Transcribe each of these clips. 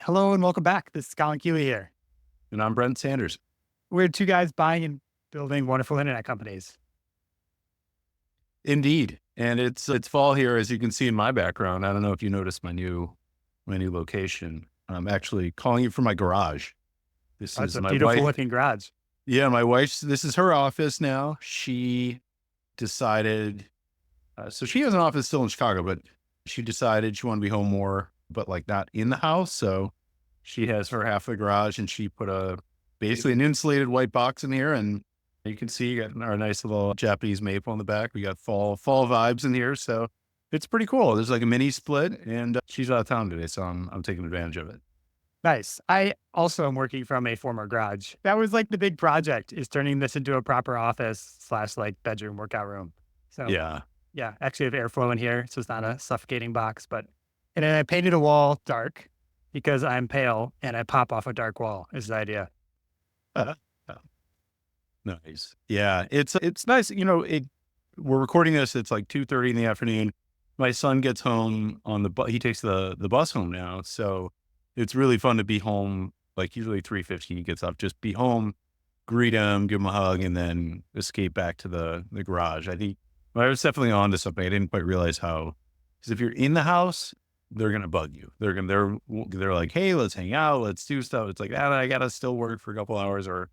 Hello and welcome back. This is Colin here. And I'm Brent Sanders. We're two guys buying and building wonderful internet companies. Indeed. And it's fall here, as you can see in my background. I don't know if you noticed my new location. I'm actually calling you from my garage. This Oh, it's is a my beautiful wife. looking garage. Yeah, my wife's. This is her office now. She decided. So she has an office still in Chicago, but she decided she wanted to be home more, but like not in the house. So she has her half of the garage, and she put a basically an insulated white box in here, and you can see you got our nice little Japanese maple in the back. We got fall vibes in here, so it's pretty cool. There's like a mini split, and she's out of town today, so I'm taking advantage of it. Nice. I also am working from a former garage. That was like the big project is turning this into a proper office slash like bedroom workout room. So Yeah. yeah, actually have airflow in here. So it's not a suffocating box, and then I painted a wall dark because I'm pale and I pop off a dark wall is the idea. Uh, uh, nice. Yeah, it's nice. We're recording this. It's like 2:30 in the afternoon. My son gets home on the bus. He takes the bus home now, so it's really fun to be home. Like usually 3:15, he gets up. Just be home, greet him, give him a hug, and then escape back to the garage. I think I was definitely on to something. I didn't quite realize how, because if you're in the house, they're gonna bug you. They're like, hey, let's hang out, let's do stuff. It's like, I gotta still work for a couple hours, or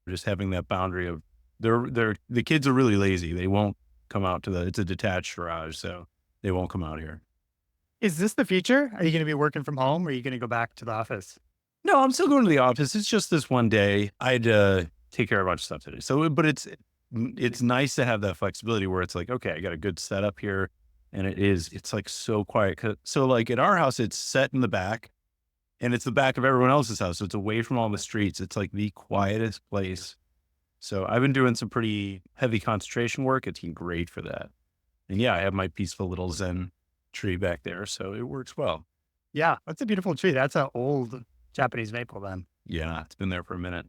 just having that boundary of the kids are really lazy. They won't come out to it's a detached garage, so they won't come out here. Is this the future? Are you going to be working from home or are you going to go back to the office? No, I'm still going to the office. It's just this one day. I had to take care of a bunch of stuff today. So, but it's nice to have that flexibility where it's like, okay, I got a good setup here, and it's like so quiet. So, like at our house, it's set in the back, and it's the back of everyone else's house, so it's away from all the streets. It's like the quietest place. So, I've been doing some pretty heavy concentration work. It's been great for that. And yeah, I have my peaceful little Zen tree back there, so it works well. Yeah, that's a beautiful tree. That's an old Japanese maple then. Yeah, it's been there for a minute.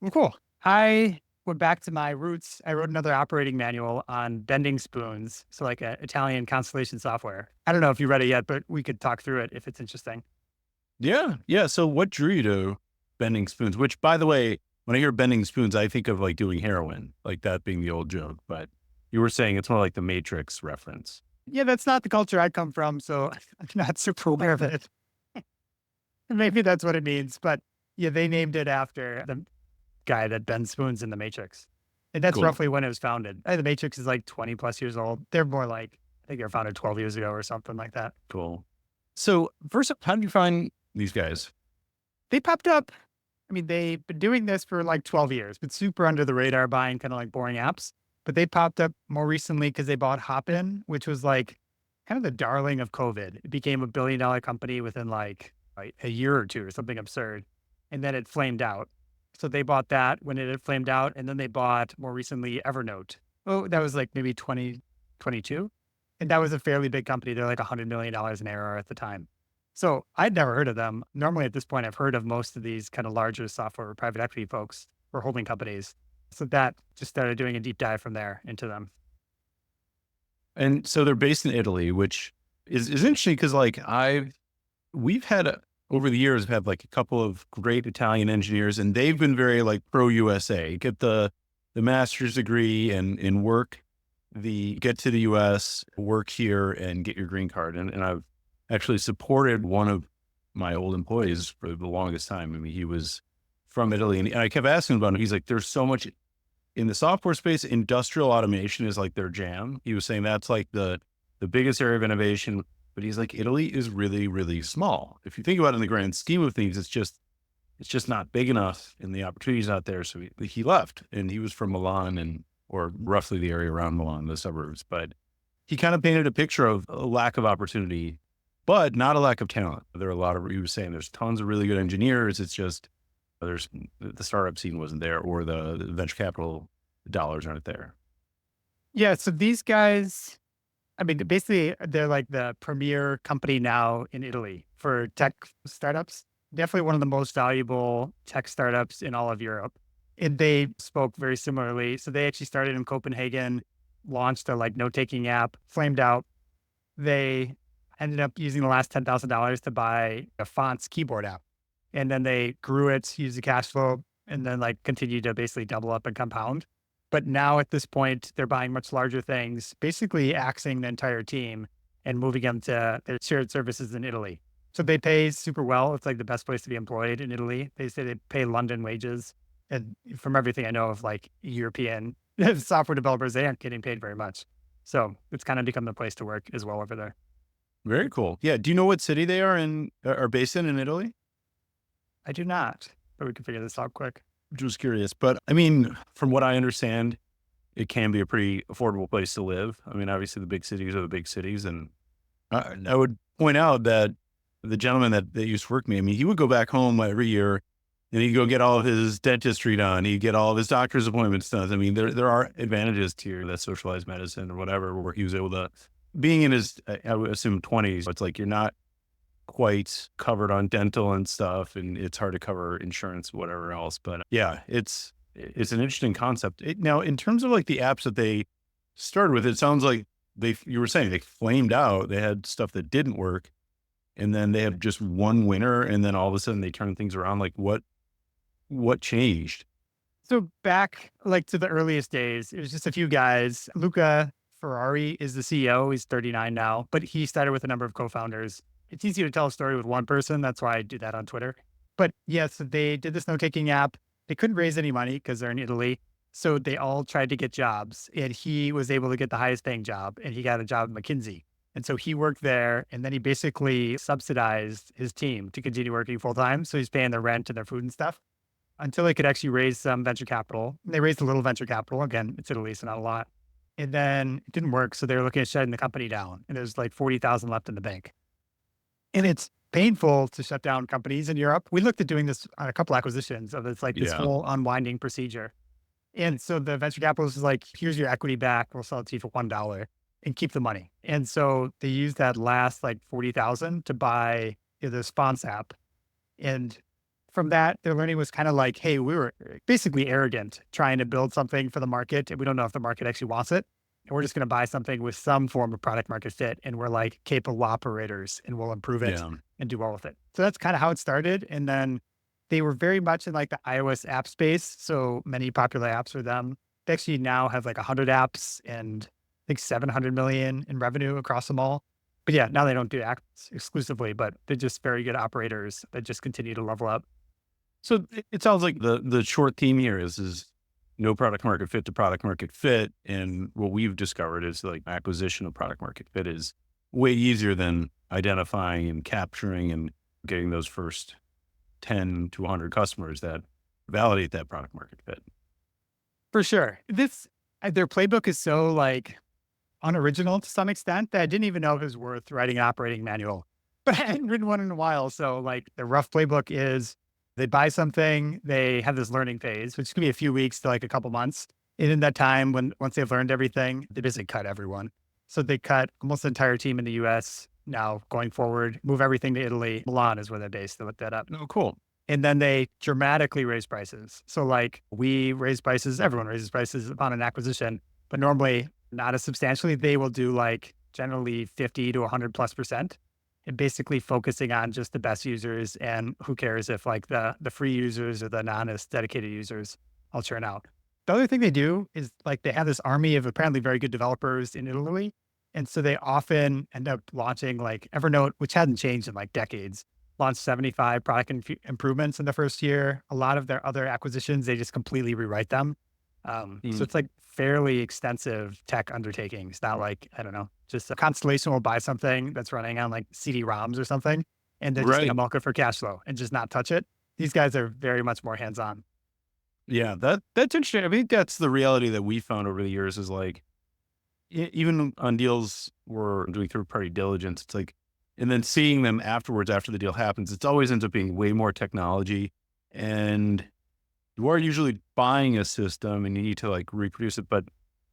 Well, cool. I went back to my roots. I wrote another operating manual on bending spoons. So like a Italian Constellation software. I don't know if you read it yet, but we could talk through it if it's interesting. Yeah, yeah. So what drew you to bending spoons? Which, by the way, when I hear bending spoons, I think of like doing heroin, like that being the old joke. But you were saying it's more like the Matrix reference. Yeah, that's not the culture I come from. So I'm not super aware of it. Maybe that's what it means. But yeah, they named it after the guy that bends spoons in the Matrix. And that's Cool, roughly when it was founded. The Matrix is like 20 plus years old. They're more like, I think they were founded 12 years ago or something like that. cool. So first up, how did you find these guys? They popped up. I mean, they've been doing this for like 12 years, but super under the radar buying kind of like boring apps. But they popped up more recently because they bought Hopin, which was like kind of the darling of COVID. It became $1 billion company within like a year or two or something absurd. And then it flamed out. So they bought that when it had flamed out. And then they bought more recently Evernote. Oh, that was like maybe 2022. And that was a fairly big company. They're like $100 million in ARR at the time. So I'd never heard of them. Normally at this point, I've heard of most of these kind of larger software private equity folks or holding companies. So that just started doing a deep dive from there into them. And so they're based in Italy, which is interesting because like we've had over the years, have like a couple of great Italian engineers, and they've been very like pro USA. Get the master's degree and work get to the US, work here, and get your green card. And I've actually supported one of my old employees for the longest time. I mean, he was from Italy, and I kept asking about him. He's like, "There's so much in the software space. Industrial automation is like their jam." He was saying that's like the biggest area of innovation. But he's like, Italy is really, really small. If you think about it in the grand scheme of things, it's just not big enough, and the opportunity's not there. So he left, and he was from Milan, and or roughly the area around Milan, the suburbs. But he kind of painted a picture of a lack of opportunity, but not a lack of talent. There are a lot of, he was saying there's tons of really good engineers. It's just there's the startup scene wasn't there, or the venture capital dollars aren't there. Yeah. So these guys, I mean, basically, they're like the premier company now in Italy for tech startups. Definitely one of the most valuable tech startups in all of Europe. And they spoke very similarly. So they actually started in Copenhagen, launched a like note taking app, flamed out. They ended up using the last $10,000 to buy a fonts keyboard app. And then they grew it, used the cash flow, and then like continued to basically double up and compound. But now at this point, they're buying much larger things, basically axing the entire team and moving them to their shared services in Italy. So they pay super well. It's like the best place to be employed in Italy. They say they pay London wages. And from everything I know of like European software developers, they aren't getting paid very much. So it's kind of become the place to work as well over there. Very cool. Yeah. Do you know what city they are based in Italy? I do not, but we can figure this out quick. Just curious. But I mean, from what I understand, it can be a pretty affordable place to live. I mean, obviously the big cities are the big cities. And I would point out that the gentleman that used to work with me, I mean, he would go back home every year and he'd go get all of his dentistry done. He'd get all of his doctor's appointments done. I mean, there are advantages to that socialized medicine or whatever, where he was able to, being in his, I would assume 20s, it's like you're not quite covered on dental and stuff, and it's hard to cover insurance, whatever else. But yeah, it's an interesting concept. Now, in terms of like the apps that they started with, it sounds like you were saying they flamed out. They had stuff that didn't work, and then they have just one winner, and then all of a sudden they turn things around. Like what changed? So back like to the earliest days, it was just a few guys. Luca Ferrari is the CEO. He's 39 now, but he started with a number of co-founders. It's easy to tell a story with one person. That's why I do that on Twitter. But yes, they did this note-taking app. They couldn't raise any money because they're in Italy. So they all tried to get jobs, and he was able to get the highest paying job, and he got a job at McKinsey. And so he worked there, and then he basically subsidized his team to continue working full time. So he's paying their rent and their food and stuff until they could actually raise some venture capital. And they raised a little venture capital. Again, it's Italy, so not a lot. And then it didn't work. So they were looking at shutting the company down, and there's like 40,000 left in the bank. And it's painful to shut down companies in Europe. We looked at doing this on a couple acquisitions of this, like this Yeah. whole unwinding procedure. And so the venture capitalist is like, here's your equity back. We'll sell it to you for $1 and keep the money. And so they used that last like 40,000 to buy the Spons app. And from that, their learning was kind of like, hey, we were basically arrogant trying to build something for the market. And we don't know if the market actually wants it. And we're just going to buy something with some form of product market fit. And we're like capable operators and we'll improve it Yeah. and do well with it. So that's kind of how it started. And then they were very much in like the iOS app space. So many popular apps for them. They actually now have like 100 apps and I think 700 million in revenue across them all. But yeah, now they don't do apps exclusively, but they're just very good operators that just continue to level up. So it sounds like the short theme here is no product market fit to product market fit. And what we've discovered is like acquisition of product market fit is way easier than identifying and capturing and getting those first 10 to 100 customers that validate that product market fit. For sure. Their playbook is so like unoriginal to some extent that I didn't even know if it was worth writing an operating manual, but I hadn't written one in a while. So like the rough playbook is they buy something, they have this learning phase, which could be a few weeks to like a couple months. And in that time, once they've learned everything, they basically cut everyone. So they cut almost the entire team in the US now going forward, move everything to Italy. Milan is where they're based. They looked that up. Oh, cool. And then they dramatically raise prices. So like we raise prices, everyone raises prices upon an acquisition, but normally not as substantially. They will do like generally 50 to 100+%. And basically focusing on just the best users, and who cares if like the free users or the non-as dedicated users all churn out. The other thing they do is like they have this army of apparently very good developers in Italy. And so they often end up launching like Evernote, which hasn't changed in like decades, launched 75 product improvements in the first year. A lot of their other acquisitions, they just completely rewrite them. So it's like fairly extensive tech undertakings, not like, I don't know, just a Constellation will buy something that's running on like CD-ROMs or something, and they're just going Right. to milk it for cash flow and just not touch it. These guys are very much more hands-on. Yeah, that's interesting. I think that's the reality that we found over the years is like, even on deals we're doing third party diligence, it's like, and then seeing them afterwards, after the deal happens, it's always ends up being way more technology. And you are usually buying a system and you need to like reproduce it, but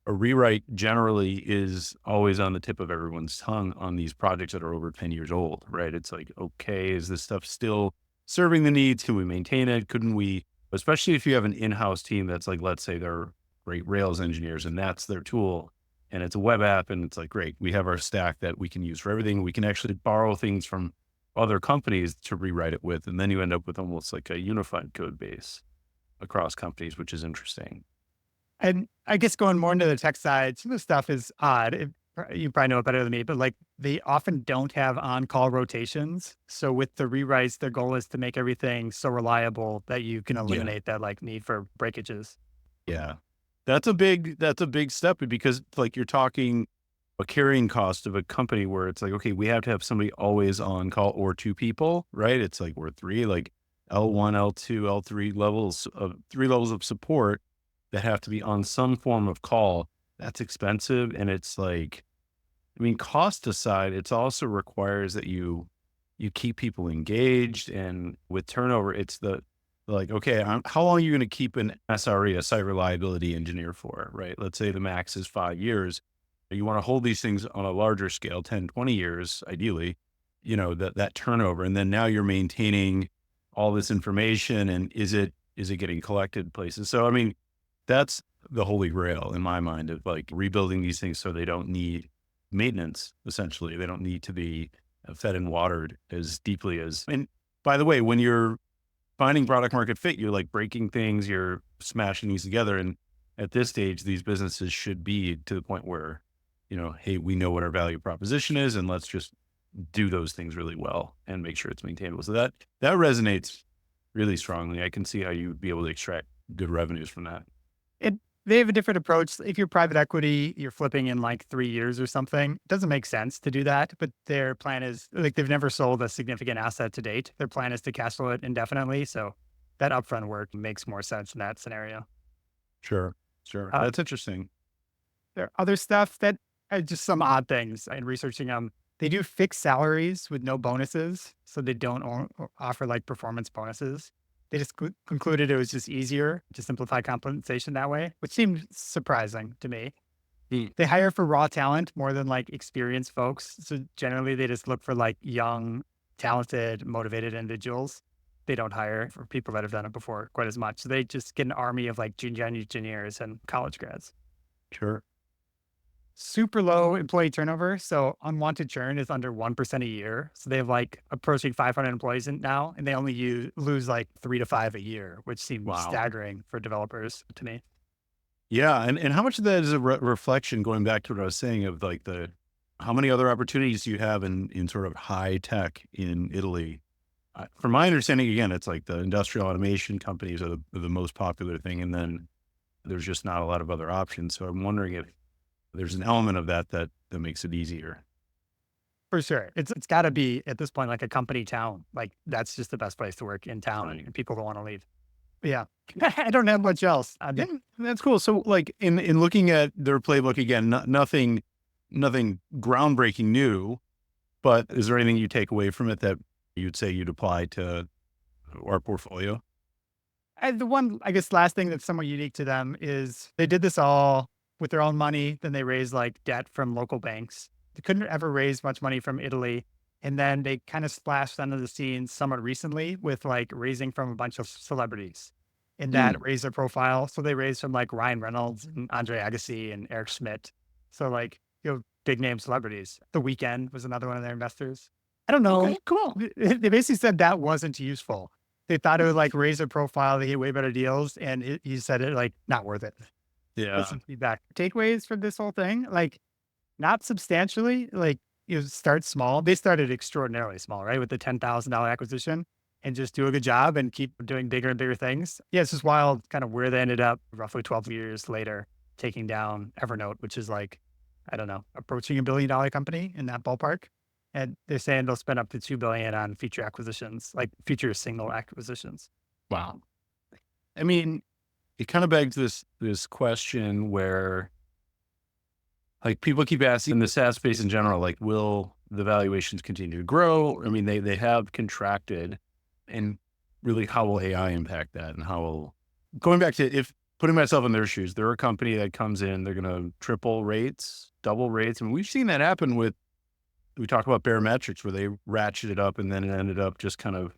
a rewrite generally is always on the tip of everyone's tongue on these projects that are over 10 years old, right? It's like, okay, is this stuff still serving the needs? Can we maintain it? Couldn't we, especially if you have an in-house team that's like, let's say they're great Rails engineers and that's their tool. and it's a web app, and it's like, great, we have our stack that we can use for everything. We can actually borrow things from other companies to rewrite it with. And then you end up with almost like a unified code base across companies, which is interesting. And I guess going more into the tech side, some of the stuff is odd. You probably know it better than me, but like they often don't have on-call rotations. So with the rewrites, their goal is to make everything so reliable that you can Yeah. eliminate that like need for breakages. Yeah. That's a big step because like you're talking a carrying cost of a company where it's like, okay, we have to have somebody always on call or two people, right? It's like we're three, like L1, L2, L3 levels of 3 levels of support that have to be on some form of call. That's expensive. And it's like, I mean, cost aside, it's also requires that you keep people engaged, and with turnover, it's the like, okay, how long are you going to keep an SRE, a site reliability engineer for, right? Let's say the max is 5 years. You want to hold these things on a larger scale, 10, 20 years, ideally, that turnover. And then now you're maintaining all this information, and is it getting collected places? So, I mean, that's the holy grail in my mind of like rebuilding these things so they don't need maintenance, essentially. They don't need to be fed and watered as deeply as, and by the way, when you're finding product market fit, you're like breaking things, you're smashing these together. And at this stage, these businesses should be to the point where, hey, we know what our value proposition is, and let's just do those things really well and make sure it's maintainable. So that resonates really strongly. I can see how you'd be able to extract good revenues from that. It They have a different approach. If you're private equity, you're flipping in like 3 years or something. It doesn't make sense to do that, but their plan is like they've never sold a significant asset to date. Their plan is to cash flow it indefinitely. So that upfront work makes more sense in that scenario. Sure. Sure. Uh, That's interesting. there are other stuff that are just some odd things in researching them. They do fixed salaries with no bonuses. So they don't offer like performance bonuses. They just concluded it was just easier to simplify compensation that way, which seemed surprising to me. Mm. They hire for raw talent more than like experienced folks. So generally they just look for like young, talented, motivated individuals. They don't hire for people that have done it before quite as much. So they just get an army of like junior engineers and college grads. Sure. Super low employee turnover. So unwanted churn is under 1% a year. So they have like approaching 500 employees now, and they only lose like 3 to 5 a year, which seems Wow. staggering for developers to me. Yeah, and how much of that is a reflection going back to what I was saying of like how many other opportunities do you have in sort of high tech in Italy? From my understanding, again, it's like the industrial automation companies are the most popular thing, and then there's just not a lot of other options. So I'm wondering if there's an element of that makes it easier. For sure. It's gotta be at this point like a company town. Like that's just the best place to work in town Right. and people don't want to leave. But yeah. I don't have much else. Yeah, that's cool. So, like in looking at their playbook again, nothing groundbreaking new, but is there anything you take away from it that you'd say you'd apply to our portfolio? The one, I guess, last thing that's somewhat unique to them is they did this all with their own money. Then they raised like debt from local banks. They couldn't ever raise much money from Italy. And then they kind of splashed onto the scene somewhat recently with like raising from a bunch of celebrities. And that Mm, raised their profile. So they raised from like Ryan Reynolds and Andre Agassi and Eric Schmidt. So like, big name celebrities. The Weekend was another one of their investors. I don't know. okay, cool. They basically said that wasn't useful. They thought it would like raise their profile. They get way better deals. And he said it like not worth it. That's Yeah, some feedback. Takeaways from this whole thing, like not substantially, like start small. They started extraordinarily small, right? With the $10,000 acquisition and just do a good job and keep doing bigger and bigger things. Yeah, it's just wild kind of where they ended up roughly 12 years later, taking down Evernote, which is like, I don't know, approaching $1 billion company in that ballpark. And they're saying they'll spend up to 2 billion on future acquisitions, like future single acquisitions. wow. I mean, it kind of begs this question where like people keep asking in the SaaS space in general, like, will the valuations continue to grow? I mean, they have contracted, and really, how will AI impact that? And how will going back to if putting myself in their shoes, they're a company that comes in, they're going to triple rates, double rates, and we've seen that happen with. We talk about barometrics where they ratcheted up and then it ended up just kind of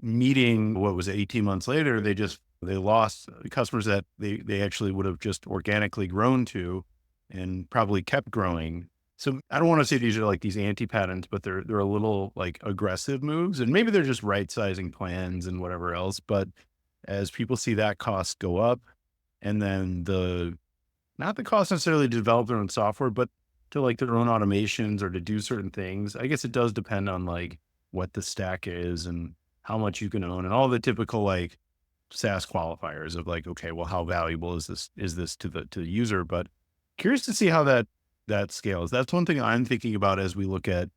meeting what was 18 months later. They lost customers that they actually would have just organically grown to, and probably kept growing. So I don't want to say these are like these anti-patterns, but they're a little like aggressive moves, and maybe they're just right sizing plans and whatever else. But as people see that cost go up, and then the not the cost necessarily to develop their own software, but to like their own automations or to do certain things. I guess it does depend on like what the stack is and how much you can own and all the typical like SaaS qualifiers of like, okay, well, how valuable is this to the user? But curious to see how that scales. That's one thing I'm thinking about as we look at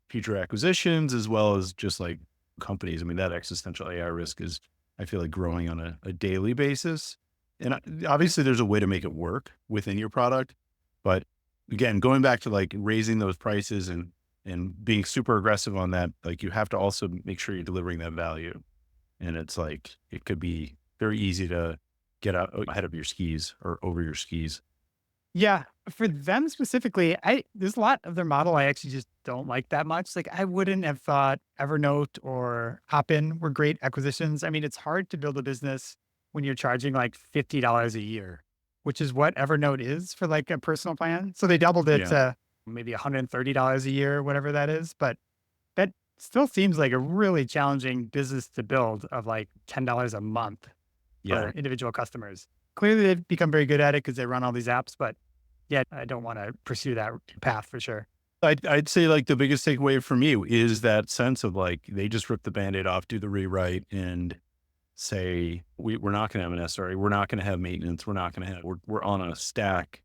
future acquisitions as well as just like companies. I mean, that existential AI risk is, I feel like, growing on a daily basis. And obviously there's a way to make it work within your product. But again, going back to like raising those prices and being super aggressive on that, like you have to also make sure you're delivering that value. And it's like, it could be very easy to get out ahead of your skis or over your skis. Yeah, for them specifically, there's a lot of their model I actually just don't like that much. Like I wouldn't have thought Evernote or Hopin were great acquisitions. I mean, it's hard to build a business when you're charging like $50 a year, which is what Evernote is for like a personal plan. So they doubled it Yeah. to maybe $130 a year, whatever that is. But that still seems like a really challenging business to build of like $10 a month for Yeah. individual customers. Clearly, they've become very good at it because they run all these apps, but yet I don't want to pursue that path for sure. I'd say like the biggest takeaway for me is that sense of like, they just rip the Band-Aid off, do the rewrite and say, we're not going to have an SRE. We're not going to have maintenance. We're on a stack.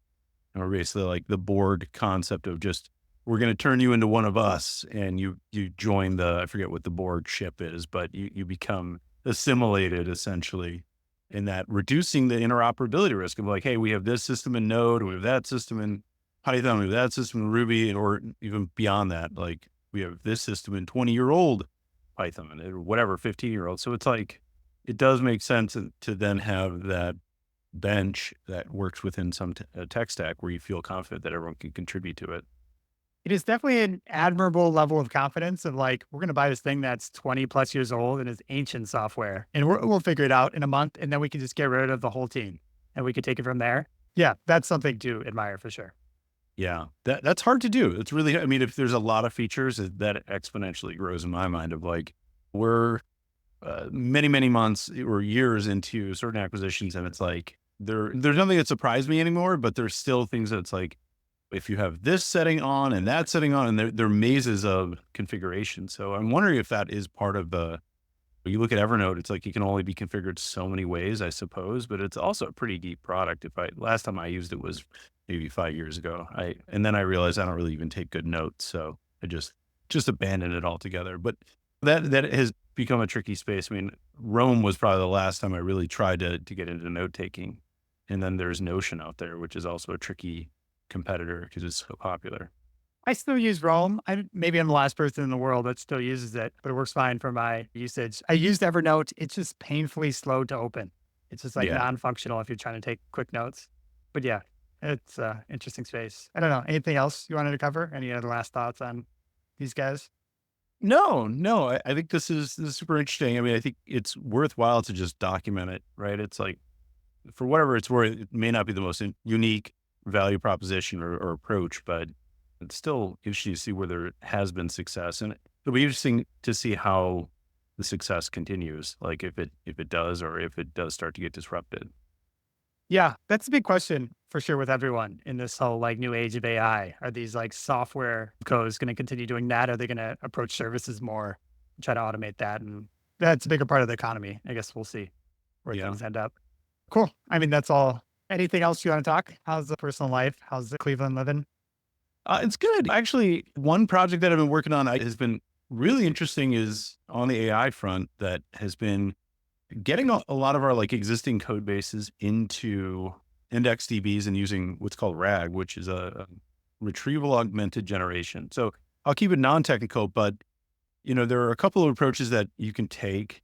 And we're basically like the board concept of just, we're going to turn you into one of us. And you join I forget what the board ship is, but you become assimilated essentially in that, reducing the interoperability risk of like, hey, we have this system in Node, we have that system in Python, we have that system in Ruby, or even beyond that, like we have this system in 20-year-old Python or whatever, 15-year-old. So it's like, it does make sense to then have that bench that works within some tech stack where you feel confident that everyone can contribute to it. It is definitely an admirable level of confidence of like, we're going to buy this thing that's 20 plus years old and is ancient software and we'll figure it out in a month. And then we can just get rid of the whole team and we could take it from there. Yeah, that's something to admire for sure. Yeah, that's hard to do. It's really, I mean, if there's a lot of features that exponentially grows in my mind of like, we're many, many months or years into certain acquisitions. And it's like, there's nothing that surprised me anymore, but there's still things that's like, if you have this setting on and that setting on, and they're mazes of configuration. So I'm wondering if that is part of when you look at Evernote, it's like, it can only be configured so many ways, I suppose, but it's also a pretty deep product. Last time I used it was maybe 5 years ago. And then I realized I don't really even take good notes. So I just abandoned it altogether. But that has become a tricky space. I mean, Rome was probably the last time I really tried to get into note taking. And then there's Notion out there, which is also a tricky competitor because it's so popular. I still use Roam. Maybe I'm the last person in the world that still uses it, but it works fine for my usage. I used Evernote. It's just painfully slow to open. It's just like Yeah. non-functional if you're trying to take quick notes. But yeah, it's interesting space. I don't know. Anything else you wanted to cover? Any other last thoughts on these guys? No, no, I think this is super interesting. I mean, I think it's worthwhile to just document it, right? It's like, for whatever it's worth, it may not be the most unique value proposition or approach, but it's still interesting to see where there has been success. And it'll be interesting to see how the success continues, like if it does, or if it does start to get disrupted. Yeah, that's a big question for sure with everyone in this whole like new age of AI. Are these like software codes going to continue doing that? Are they going to approach services more, try to automate that? And that's a bigger part of the economy. I guess we'll see where Yeah. things end up. Cool. I mean, that's all. Anything else you want to talk? How's the personal life? How's the Cleveland living? It's good. Actually, one project that I've been working on has been really interesting is on the AI front that has been getting a lot of our like existing code bases into index DBs and using what's called RAG, which is a retrieval augmented generation. So I'll keep it non-technical, but there are a couple of approaches that you can take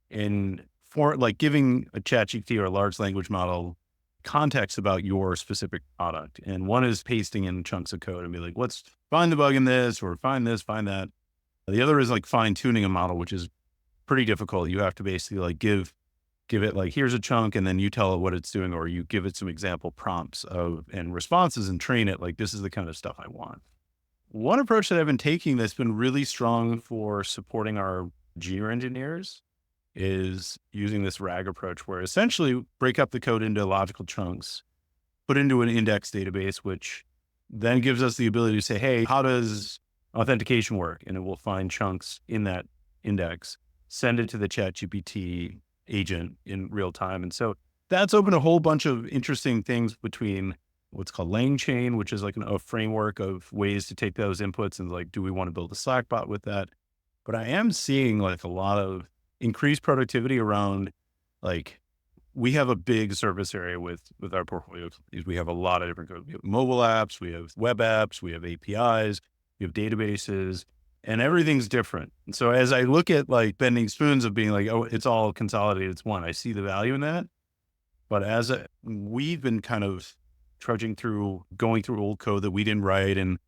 in for like giving a ChatGPT or a large language model context about your specific product. And one is pasting in chunks of code and be like, let's find the bug in this or find this, find that. The other is like fine tuning a model, which is pretty difficult. You have to basically like give give it like, here's a chunk, and then you tell it what it's doing, or you give it some example prompts of and responses and train it like, this is the kind of stuff I want. One approach that I've been taking that's been really strong for supporting our junior engineers is using this RAG approach, where essentially break up the code into logical chunks, put into an index database, which then gives us the ability to say, hey, how does authentication work? And it will find chunks in that index, send it to the ChatGPT agent in real time. And so that's opened a whole bunch of interesting things between what's called LangChain, which is like a framework of ways to take those inputs and like, do we want to build a Slack bot with that? But I am seeing like a lot of increased productivity around, like, we have a big surface area with our portfolio. We have a lot of different code. We have mobile apps, we have web apps, we have APIs, we have databases, and everything's different. And so as I look at like Bending Spoons of being like, oh, it's all consolidated, it's one, I see the value in that. But we've been kind of trudging through, going through old code that we didn't write and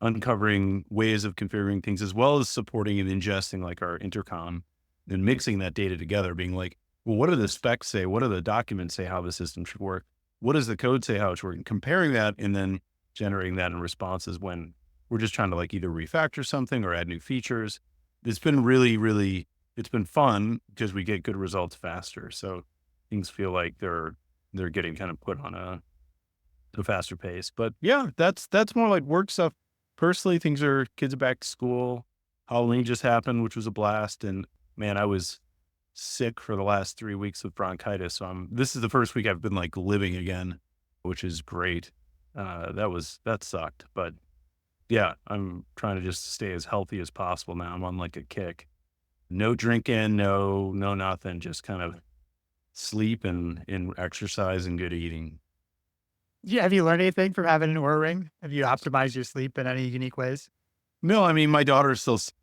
uncovering ways of configuring things, as well as supporting and ingesting like our intercom and mixing that data together, being like, well, what do the specs say? What do the documents say how the system should work? What does the code say how it's working? Comparing that and then generating that in responses when we're just trying to like either refactor something or add new features. It's been really, it's been fun because we get good results faster. So things feel like they're getting kind of put on a faster pace. But yeah, that's more like work stuff. Personally, kids are back to school. Halloween just happened, which was a blast. And man, I was sick for the last 3 weeks with bronchitis. So this is the first week I've been like living again, which is great. That sucked, but yeah, I'm trying to just stay as healthy as possible now. I'm on like a kick. No drinking, no nothing, just kind of sleep and exercise and good eating. Yeah, have you learned anything from having an Oura Ring? Have you optimized your sleep in any unique ways? No, I mean, my daughter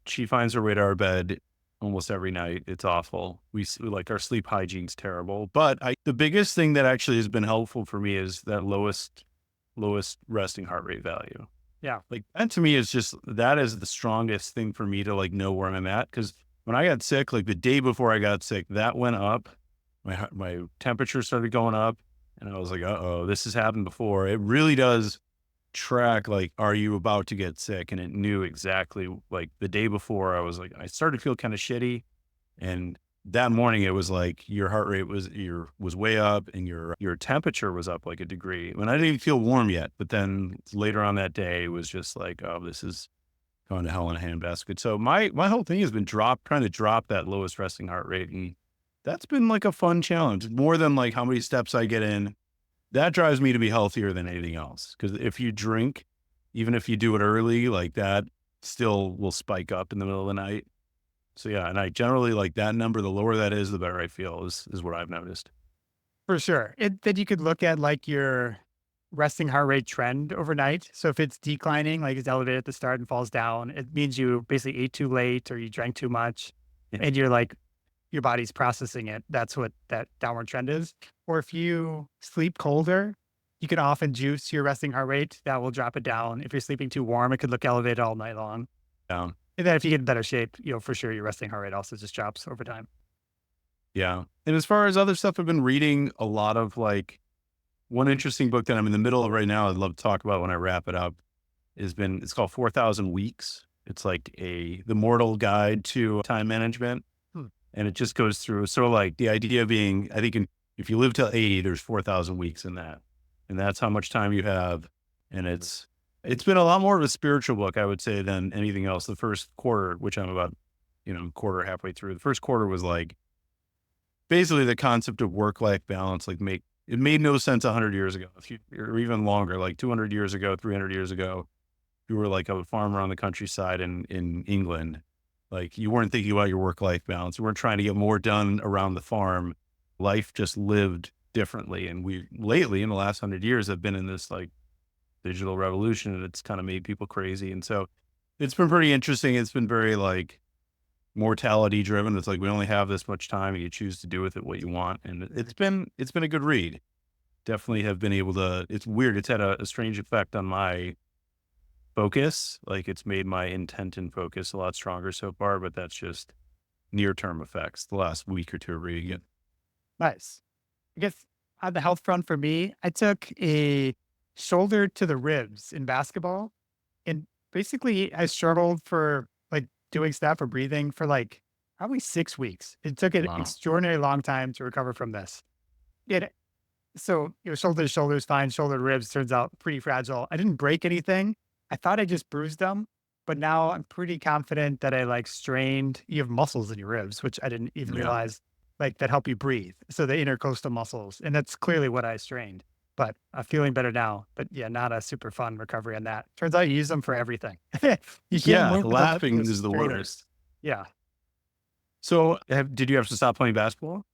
she finds her way to our bed almost every night. It's awful. Like our sleep hygiene's terrible. But the biggest thing that actually has been helpful for me is that lowest resting heart rate value. Yeah. Like that to me that is the strongest thing for me to like know where I'm at. Cause when I got sick, like the day before I got sick, that went up. My temperature started going up and I was like, uh-oh, this has happened before. It really does track, like, are you about to get sick? And it knew exactly, like the day before I started to feel kind of shitty. And that morning it was like your heart rate was way up and your temperature was up like a degree. And I didn't even feel warm yet. But then later on that day it was just like, oh, this is going to hell in a handbasket. So my whole thing has been trying to drop that lowest resting heart rate. And that's been like a fun challenge, more than like how many steps I get in. That drives me to be healthier than anything else. Cause if you drink, even if you do it early, like that still will spike up in the middle of the night. So yeah, and I generally like that number, the lower that is, the better I feel is what I've noticed. For sure. Then you could look at like your resting heart rate trend overnight. So if it's declining, like it's elevated at the start and falls down, it means you basically ate too late or you drank too much Yeah. and you're like, your body's processing it. That's what that downward trend is. Or if you sleep colder, you can often juice your resting heart rate. That will drop it down. If you're sleeping too warm, it could look elevated all night long. Down. And then if you get in better shape, for sure your resting heart rate also just drops over time. Yeah. And as far as other stuff, I've been reading a lot of like one interesting book that I'm in the middle of right now. I'd love to talk about when I wrap it up. It's called 4,000 Weeks. It's like the mortal guide to time management. Hmm. And it just goes through. So like the idea being, I think if you live till 80, there's 4,000 weeks in that. And that's how much time you have. And it's been a lot more of a spiritual book, I would say, than anything else. The first quarter, which I'm about, quarter halfway through, the first quarter was like basically the concept of work-life balance. Like it made no sense 100 years ago, or even longer, like 200 years ago, 300 years ago. You were like a farmer on the countryside in England. Like you weren't thinking about your work-life balance. You weren't trying to get more done around the farm. Life just lived differently. And we lately in the last 100 years have been in this like digital revolution and it's kind of made people crazy. And so it's been pretty interesting. It's been very like mortality driven. It's like, we only have this much time and you choose to do with it what you want. And it's been a good read. Definitely have been able to, it's weird. It's had a strange effect on my focus. Like it's made my intent and focus a lot stronger so far, but that's just near term effects the last week or two of reading it. Nice. I guess on the health front for me, I took a shoulder to the ribs in basketball. And basically, I struggled for like doing stuff or breathing for like probably 6 weeks. It took an Wow. extraordinary long time to recover from this. It, so, shoulder to shoulder is fine. Shoulder to ribs turns out pretty fragile. I didn't break anything. I thought I just bruised them, but now I'm pretty confident that I like strained. You have muscles in your ribs, which I didn't even Yeah. realize like that help you breathe. So the intercostal muscles, and that's clearly what I strained. But I'm feeling better now. But yeah, not a super fun recovery on that. Turns out you use them for everything. You can't Yeah. move without Laughing the is the strainers. worst. Yeah. So did you have to stop playing basketball?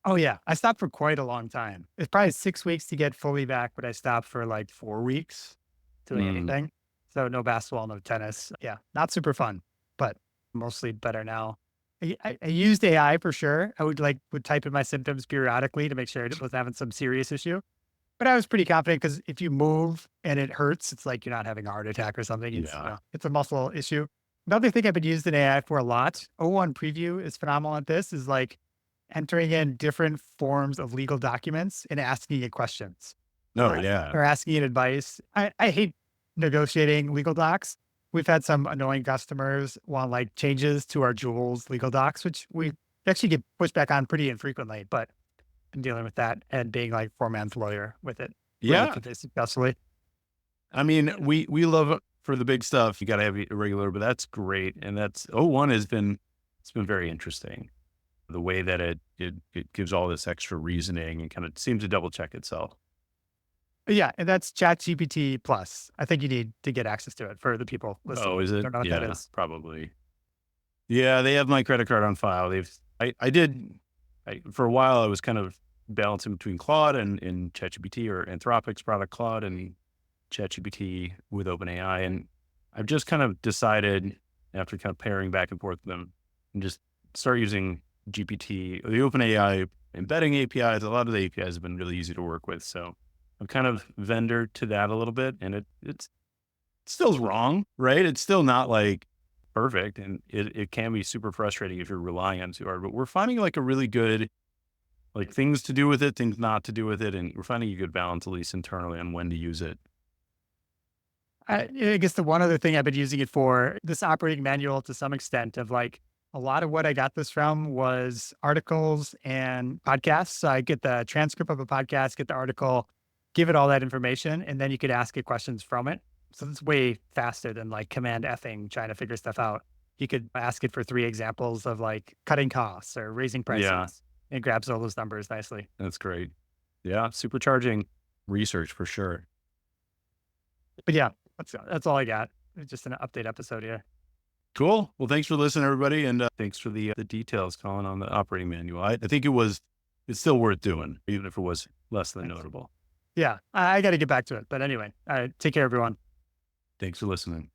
Oh yeah. I stopped for quite a long time. It's probably 6 weeks to get fully back, but I stopped for like 4 weeks doing Mm, anything. So no basketball, no tennis. Yeah, not super fun, but mostly better now. I used AI for sure. I would type in my symptoms periodically to make sure I was having some serious issue. But I was pretty confident because if you move and it hurts, it's like you're not having a heart attack or something. It's yeah. it's a muscle issue. Another thing I've been using AI for a lot. O1 Preview is phenomenal at this. Is like entering in different forms of legal documents and asking it questions No, yeah. or asking it advice. I hate negotiating legal docs. We've had some annoying customers want like changes to our Jules legal docs, which we actually get pushed back on pretty infrequently, but I'm dealing with that and being like four man's lawyer with it Yeah. relatively successfully. I mean, we love it for the big stuff. You got to have it regular, but that's great. And that's O1 has been it's been very interesting. The way that it gives all this extra reasoning and kind of seems to double check itself. But yeah, and that's Chat GPT plus. I think you need to get access to it for the people Oh, listening. is it? Don't know what that Yeah, is. probably. Yeah, they have my credit card on file. I did, for a while, I was kind of balancing between Claude and ChatGPT or Anthropic's product Claude and ChatGPT with OpenAI. And I've just kind of decided after kind of pairing back and forth with them and just start using GPT, the OpenAI embedding APIs. A lot of the APIs have been really easy to work with. So I'm kind of vendor to that a little bit. And it's still wrong, right? It's still not like perfect. And it can be super frustrating if you're relying on it too hard. But we're finding like a really good, like things to do with it, things not to do with it. And we're finding a good balance, at least internally, on when to use it. I guess the one other thing I've been using it for, this operating manual to some extent of like a lot of what I got this from was articles and podcasts. So I get the transcript of a podcast, get the article, give it all that information, and then you could ask it questions from it. So it's way faster than like command effing trying to figure stuff out. You could ask it for 3 examples of like cutting costs or raising Yeah, prices. It grabs all those numbers nicely. that's great. Yeah, supercharging research for sure. But yeah, that's all I got. It's just an update episode here. Cool. Well, thanks for listening, everybody, and thanks for the details, Colin, on the operating manual. I think it's still worth doing, even if it was less than Thanks. notable. Yeah, I got to get back to it. But anyway, take care, everyone. Thanks for listening.